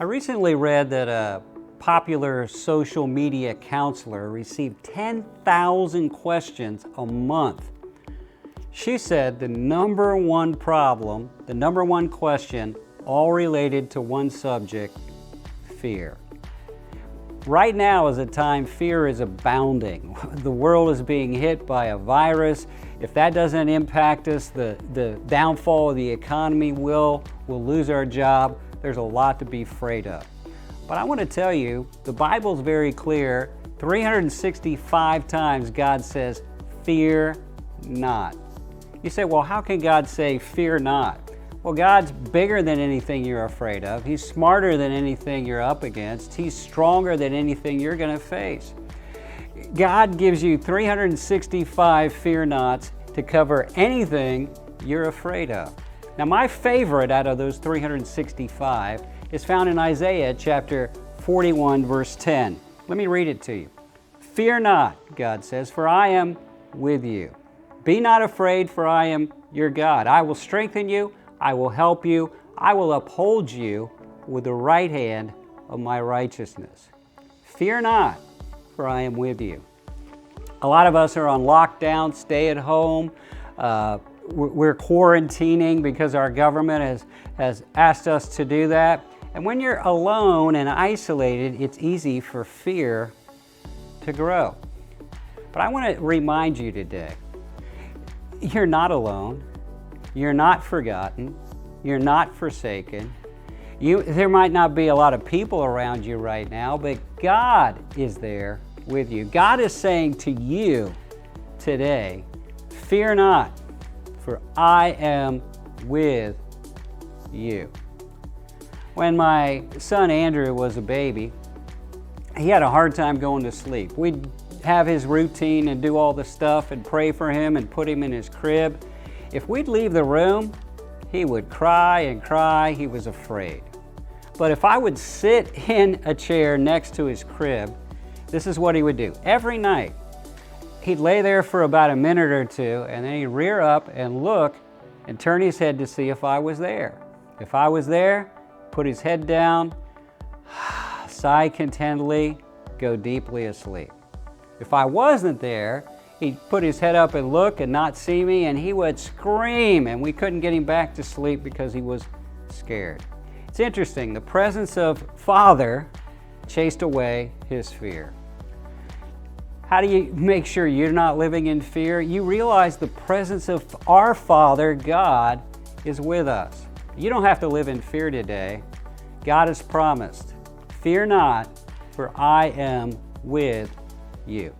I recently read that a popular social media counselor received 10,000 questions a month. She said the number one problem, the number one question, all related to one subject: fear. Right now is a time fear is abounding. The world is being hit by a virus. If that doesn't impact us, the downfall of the economy we'll lose our job. There's a lot to be afraid of. But I want to tell you, the Bible's very clear. 365 times God says, fear not. You say, well, how can God say, fear not? Well, God's bigger than anything you're afraid of. He's smarter than anything you're up against. He's stronger than anything you're going to face. God gives you 365 fear nots to cover anything you're afraid of. Now, my favorite out of those 365 is found in Isaiah chapter 41, verse 10. Let me read it to you. Fear not, God says, for I am with you. Be not afraid, for I am your God. I will strengthen you. I will help you. I will uphold you with the right hand of my righteousness. Fear not, for I am with you. A lot of us are on lockdown, stay at home. We're quarantining because our government has asked us to do that. And when you're alone and isolated, it's easy for fear to grow. But I want to remind you today, you're not alone. You're not forgotten. You're not forsaken. There might not be a lot of people around you right now, but God is there with you. God is saying to you today, fear not, for I am with you. When my son Andrew was a baby, he had a hard time going to sleep. We'd have his routine and do all the stuff and pray for him and put him in his crib. If we'd leave the room, he would cry and cry. He was afraid. But if I would sit in a chair next to his crib, this is what he would do. Every night, he'd lay there for about a minute or two, and then he'd rear up and look and turn his head to see if I was there. If I was there, put his head down, sigh contentedly, go deeply asleep. If I wasn't there, he'd put his head up and look and not see me, and he would scream, and we couldn't get him back to sleep because he was scared. It's interesting, the presence of Father chased away his fear. How do you make sure you're not living in fear? You realize the presence of our Father, God, is with us. You don't have to live in fear today. God has promised, fear not, for I am with you.